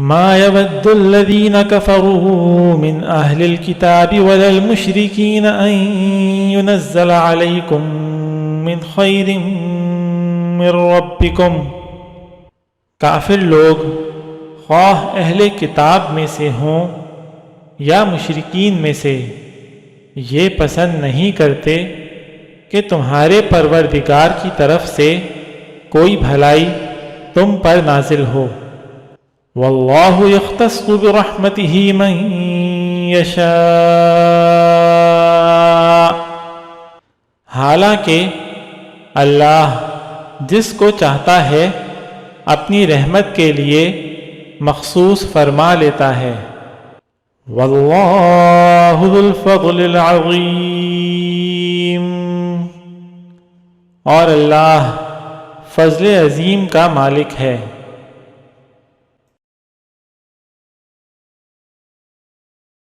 ما يود الذين كفروا من أهل الكتاب ولا المشركين أن ينزل عليكم من خير من ربكم۔ کافر لوگ خواہ اہل کتاب میں سے ہوں یا مشرکین میں سے یہ پسند نہیں کرتے کہ تمہارے پروردگار کی طرف سے کوئی بھلائی تم پر نازل ہو۔ واللہ یختص برحمتہ من یشاء، حالانکہ اللہ جس کو چاہتا ہے اپنی رحمت کے لیے مخصوص فرما لیتا ہے۔ واللہ ذو الفضل العظیم، اور اللہ فضل عظیم کا مالک ہے۔